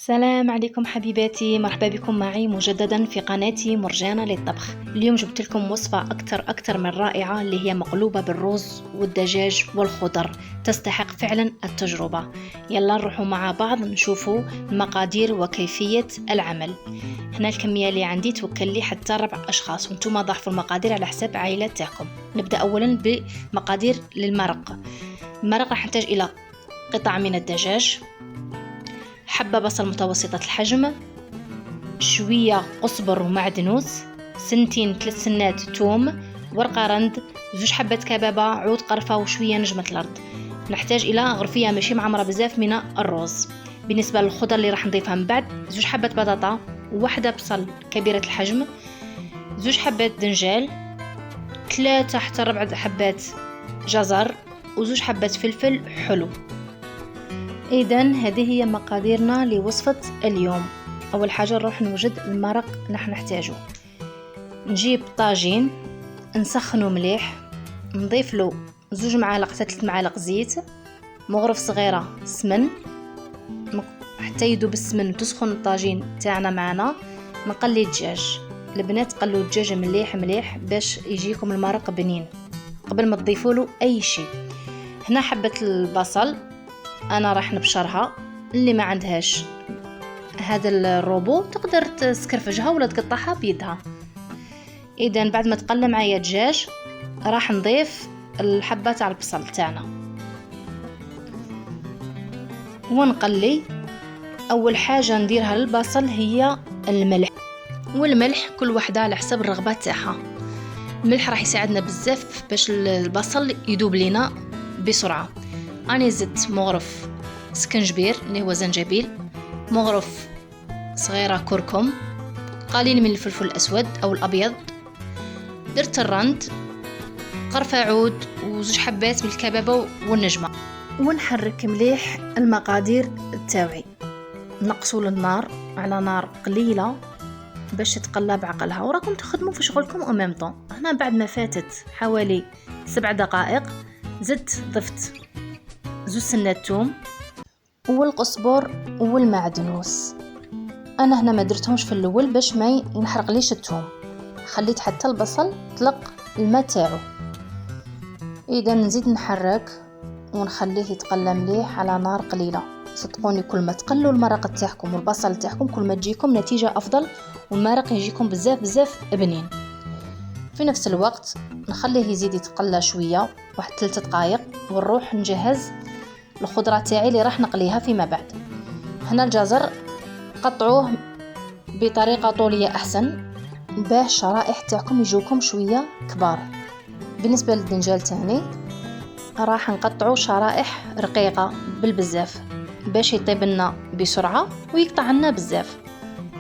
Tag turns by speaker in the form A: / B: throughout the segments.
A: السلام عليكم حبيباتي، مرحبا بكم معي مجددا في قناتي مرجانة للطبخ. اليوم جبت لكم وصفة أكثر من رائعة اللي هي مقلوبة بالرز والدجاج والخضر، تستحق فعلا التجربة. يلا نروحوا مع بعض نشوفوا المقادير وكيفية العمل. هنا الكمية اللي عندي توكل لي حتى 4 أشخاص، وانتم ضعفوا المقادير على حساب عائلة تاعكم. نبدأ أولا بمقادير للمرق. المرق راح نحتاج إلى قطع من الدجاج، حبة بصل متوسطة الحجم، شوية قزبر ومعدنوس، 2-3 سنات توم، ورقة رند، 2 حبات كبابة، عود قرفة، وشوية نجمة الأرض. نحتاج إلى غرفية ماشي معمرة بزاف من الرز. بالنسبة للخضر اللي راح نضيفها من بعد، 2 حبات بطاطا، و1 بصل كبيرة الحجم، 2 حبات دنجال، 3 حتى 4 حبات جزر، و2 حبات فلفل حلو. إذن هذه هي مقاديرنا لوصفة اليوم. أول حاجة نروح نوجد المرق اللي راح نحتاجه. نجيب طاجين نسخنه مليح، نضيف له 2 معالق حتى 3 معالق زيت، مغرف صغيرة سمن حتى يذوب السمن وتسخن الطاجين تاعنا معنا. نقلي الدجاج، البنات قلوا الدجاج مليح باش يجيكم المرق بنين قبل ما تضيفوا له أي شيء. هنا حبة البصل انا راح نبشرها، اللي ما عندهاش هذا الروبو تقدر تسكرفجها ولا تقطعها بيدها. اذا بعد ما تقلى معايا الدجاج راح نضيف الحبه تاع البصل تاعنا ونقلي. اول حاجه نديرها للبصل هي الملح، والملح كل وحده على حسب الرغبه تاعها. الملح راح يساعدنا بزاف باش البصل يذوب لينا بسرعه. أنا زدت مغرف سكنجبير اللي هو زنجبيل، مغرف صغيرة كركم، قليل من الفلفل الأسود أو الأبيض، درت الرند، قرفة عود، و2 حبات من الكبابة والنجمة. ونحرك مليح المقادير تاوعي، نقصوا للنار على نار قليلة باش تقلى بعقلها، وراكم تخدموا في شغلكم أمامطون. هنا بعد ما فاتت حوالي 7 دقائق ضفت 2 سنات توم والقزبر والمعدنوس. انا هنا ما درتهمش في الاول باش ما ينحرقليش الثوم، خليت حتى البصل طلق الماء تاعو. اذا نزيد نحرك ونخليه يتقلى مليح على نار قليله. صدقوني كل ما تقلوا المرق تاعكم والبصل تاعكم كل ما تجيكم نتيجه افضل، والمرق يجيكم بزاف بنين. في نفس الوقت نخليه يزيد يتقلى شويه، 3 دقائق، ونروح نجهز الخضره تاعي اللي راح نقليها فيما بعد. هنا الجزر قطعوه بطريقه طوليه احسن باه الشرائح تاعكم يجوكم شويه كبار. بالنسبه للدنجال تاني راح نقطعو شرائح رقيقه بالبزاف باش يطيب لنا بسرعه ويقطع لنا بزاف.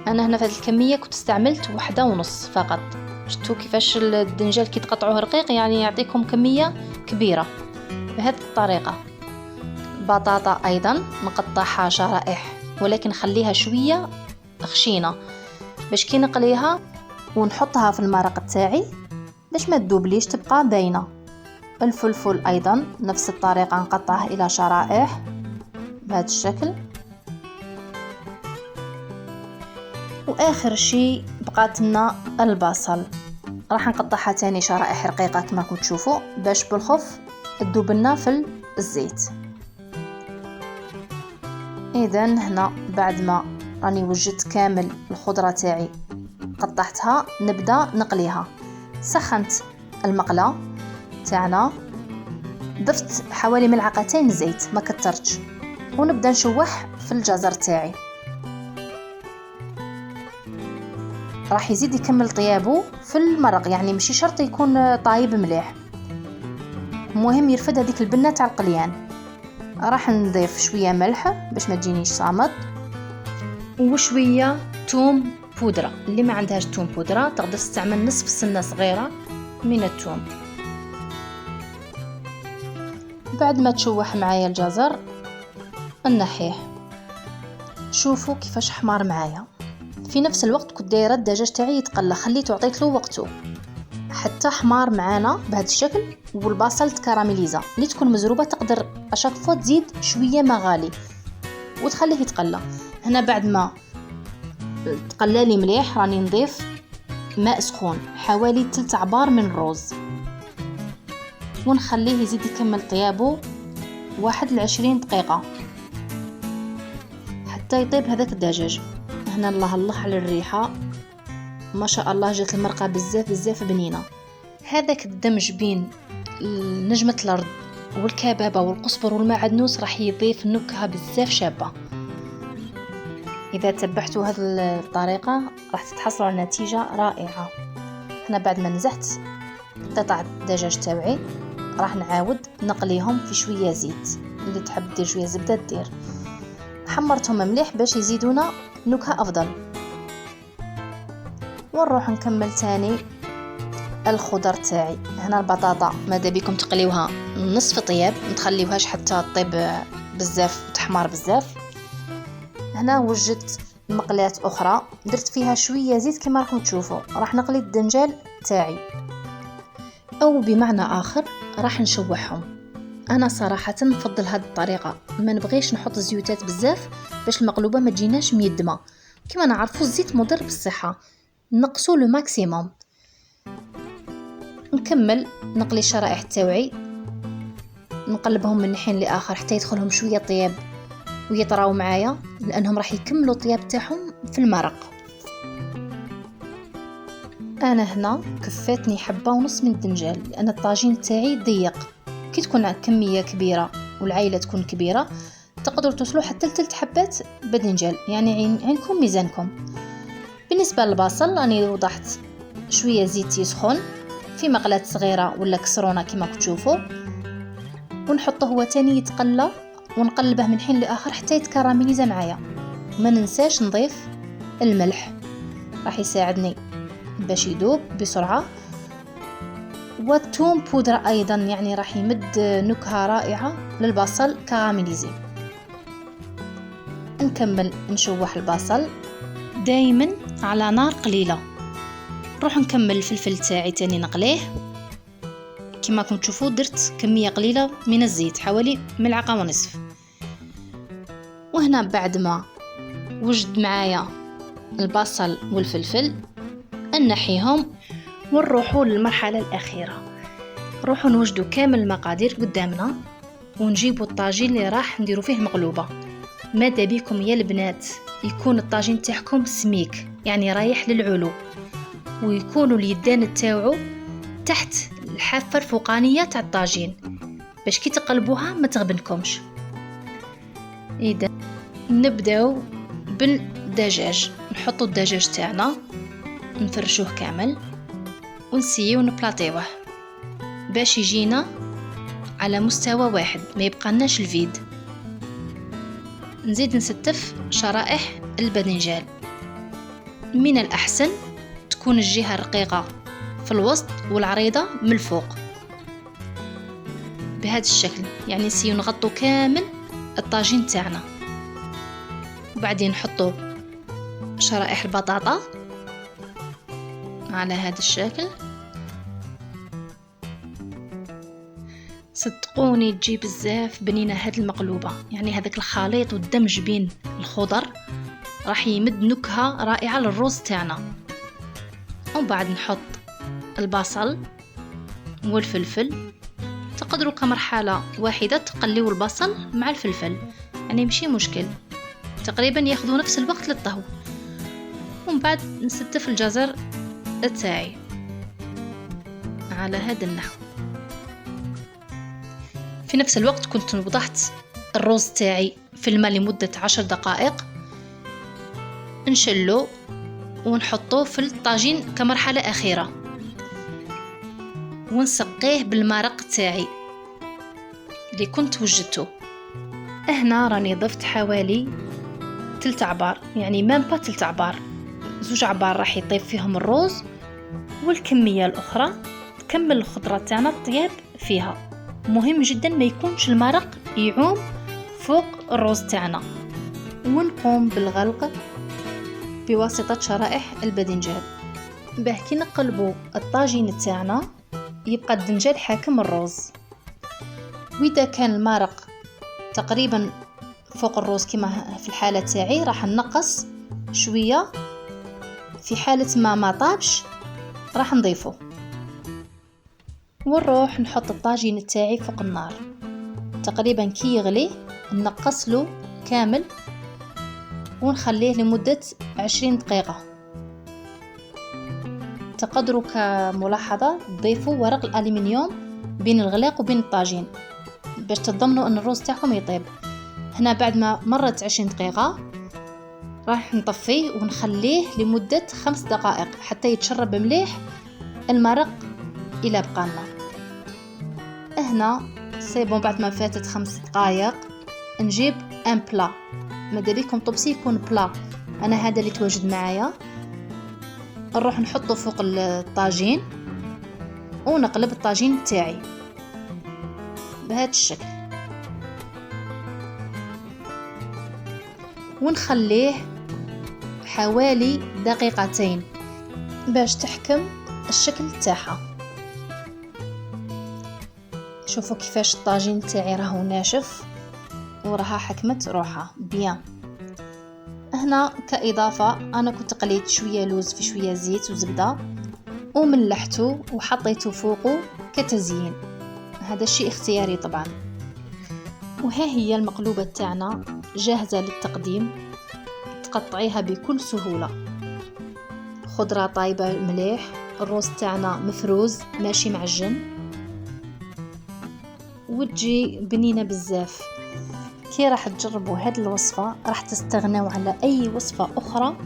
A: انا هنا في هذه الكميه كنت استعملت 1.5 فقط. شفتوا كيفاش الدنجال كي تقطعوه رقيق يعني يعطيكم كميه كبيره بهذه الطريقه. بطاطا ايضا نقطعها شرائح ولكن نخليها شويه خشينه باش كي نقليها ونحطها في المرق تاعي باش ما تذوبليش تبقى باينه. الفلفل ايضا نفس الطريقه نقطعه الى شرائح بهذا الشكل. واخر شيء بقات لنا البصل، راح نقطعها تاني شرائح رقيقه كما راكم تشوفوا باش بالخف تذوب لنا في الزيت. اذا هنا بعد ما راني وجدت كامل الخضره تاعي قطعتها نبدا نقليها. سخنت المقله تاعنا، ضفت حوالي 2 ملعقة زيت ما كترتش، ونبدا نشوح في الجزر تاعي. راح يزيد يكمل طيابه في المرق، يعني ماشي شرط يكون طايب مليح، المهم يرفد هذيك البنه تاع القليان. راح نضيف شويه ملح باش ما تجينيش صامت، وشويه توم بودره. اللي ما عندهاش توم بودره تقدر تستعمل نصف سنه صغيره من التوم. بعد ما تشوح معايا الجزر نحيه، شوفوا كيفاش حمار معايا. في نفس الوقت كنت دايره الدجاج تاعي يتقلى، خليته عطيت له وقته حتى حمار معانا بهذا الشكل. والبصل تكراميليزا اللي تكون مزروبه تقدر اشاك فوا تزيد شويه مغالي وتخليه يتقلى. هنا بعد ما تقلالي مليح راني نضيف ماء سخون حوالي 3 عبار من الروز، ونخليه يزيد يكمل طيابه 21 دقيقة حتى يطيب هذاك الدجاج. هنا الله الله على الريحة، ما شاء الله جات المرقة بزاف بنينة. هذاك الدمج بين نجمة الأرض والكبابة والقزبر والمعدنوس راح يضيف نكهة بزاف شابة. إذا تبعتوا هذه الطريقة راح تتحصلوا على نتيجة رائعة. هنا بعد ما نزحت قطع الدجاج تاوعي راح نعاود نقليهم في شوية زيت، اللي تحب دير شوية زبدة دير. حمرتهم مليح باش يزيدونا نكهة أفضل. ونروح نكمل تاني الخضر تاعي. هنا البطاطا ماذا بكم تقليوها نصف طياب، متخليوهاش حتى طيب بزاف وتحمر بزاف. هنا وجدت مقلاة اخرى درت فيها شويه زيت كما راكم تشوفوا. راح نقلي الدنجال تاعي، او بمعنى اخر راح نشوحهم. انا صراحه نفضل هذه الطريقه، ما نبغيش نحط زيوتات بزاف باش المقلوبه ما تجيناش ميدمه. كما نعرفوا الزيت مضر بالصحه، نقصوا لو ماكسيموم. نكمل نقلي الشرائح تاوعي، نقلبهم من حين لاخر حتى يدخلهم شويه طياب ويطراو معايا، لانهم راح يكملوا الطياب تاعهم في المرق. انا هنا كفاتني حبه ونص من الدنجال، لان الطاجين تاعي ضيق. كي تكون كميه كبيره والعائله تكون كبيره تقدروا توصلوا حتى ل3 حبات بدنجال، يعني عينكم ميزانكم. بالنسبه للبصل راني وضعت شويه زيت يسخن في مقلاة صغيره ولا كسرونه كما تشوفوا، ونحطه هو تاني يتقلى ونقلبه من حين لاخر حتى يتكراميليزا معايا. ما ننساش نضيف الملح، راح يساعدني باش يذوب بسرعه. والثوم بودرة ايضا، يعني راح يمد نكهه رائعه للبصل كراميليزي. نكمل نشوح البصل دايما على نار قليله. نروح نكمل الفلفل تاعي تاني نقليه. كما راكم تشوفوا درت كميه قليله من الزيت حوالي 1.5 ملعقة. وهنا بعد ما وجد معايا البصل والفلفل نحيهم ونروحوا للمرحله الاخيره. نروحوا نوجدوا كامل المقادير قدامنا ونجيبوا الطاجين اللي راح نديروا فيه مقلوبه. ماذا بيكم يا البنات يكون الطاجين تاعكم سميك، يعني رايح للعلو، ويكونوا اليدان تاوعو تحت الحافه الفوقانيه تاع الطاجين باش كي تقلبوها ما تغبنكمش. اذا نبداو بالدجاج، نحطوا الدجاج تاعنا نفرشوه كامل ونسيو نبلاطيوه باش يجينا على مستوى واحد، ما يبقالناش الفيد. نزيد نستف شرائح الباذنجان. من الأحسن تكون الجهة الرقيقة في الوسط والعريضة من الفوق بهذا الشكل، يعني نسيو نغطوا كامل الطاجين تاعنا. وبعدين نحطوا شرائح البطاطا على هذا الشكل. صدقوني تجي بزاف بنينه هاد المقلوبه، يعني هذاك الخليط والدمج بين الخضر راح يمد نكهه رائعه للرز تاعنا. ومن بعد نحط البصل والفلفل. تقدروا كمرحله واحده تقليوا البصل مع الفلفل، يعني ماشي مشكل، تقريبا ياخذوا نفس الوقت للطهو. ومن بعد نستف الجزر تاعي على هذا النحو. في نفس الوقت كنت وضعت الرز تاعي في الماء لمدة 10 دقائق، نشلو ونحطوه في الطاجين كمرحلة أخيرة، ونسقيه بالمرق تاعي اللي كنت وجدته. هنا راني ضفت حوالي 3 عبار، يعني مامبا 3 عبار، 2 عبار راح يطيب فيهم الرز، والكمية الأخرى تكمل الخضرة تاعنا الطياب فيها. مهم جدا ما يكونش المرق يعوم فوق الرز تاعنا. ونقوم بالغلق بواسطة شرائح الباذنجان باه كي نقلبوا الطاجين تاعنا يبقى الدنجال حاكم الرز. واذا كان المرق تقريبا فوق الروز كما في الحالة تاعي راح نقص شوية، في حالة ما طابش راح نضيفه، ونروح نحط الطاجين تاعي فوق النار تقريبا كي يغلي، نقص له كامل ونخليه لمدة 20 دقيقة. تقدروا كملاحظة تضيفوا ورق الألمنيوم بين الغلاق وبين الطاجين باش تضمنوا ان الروز تاعكم يطيب. هنا بعد ما مرت 20 دقيقة راح نطفيه ونخليه لمدة 5 دقائق حتى يتشرب مليح المرق الى بقالنا. هنا سيبون بعد ما فاتت 5 دقائق نجيب ان بلا، ماذا بيكم طبسي يكون بلا، انا هذا اللي تواجد معايا. نروح نحطه فوق الطاجين ونقلب الطاجين تاعي بهذا الشكل، ونخليه حوالي دقيقتين باش تحكم الشكل تاعها. شوفوا كيفاش الطاجين تاعي راهو ناشف وراها حكمت روحها بيان. هنا كإضافة أنا كنت قليت شوية لوز في شوية زيت وزبدة وملحته وحطيته فوقه كتزيين، هذا الشيء اختياري طبعا. وها هي المقلوبة تاعنا جاهزة للتقديم، تقطعيها بكل سهولة. خضرة طايبة مليح، الروز تاعنا مفروز ماشي معجن، وتجي بنينة بزاف. كي راح تجربوا هذه الوصفة راح تستغنوا على أي وصفة أخرى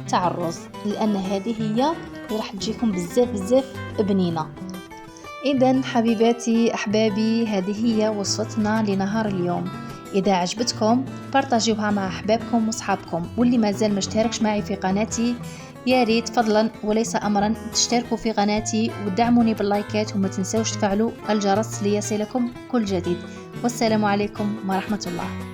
A: تاع الرز، لأن هذه هي اللي راح تجيكم بزاف بنينة. إذن حبيباتي أحبابي، هذه هي وصفتنا لنهار اليوم. إذا عجبتكم بارطاجيوها مع أحبابكم وصحابكم، واللي مازال مشتركش معي في قناتي يا ريت فضلا وليس أمرا تشتركوا في قناتي ودعموني باللايكات، وما تنسوش تفعلوا الجرس ليصلكم كل جديد. والسلام عليكم ورحمة الله.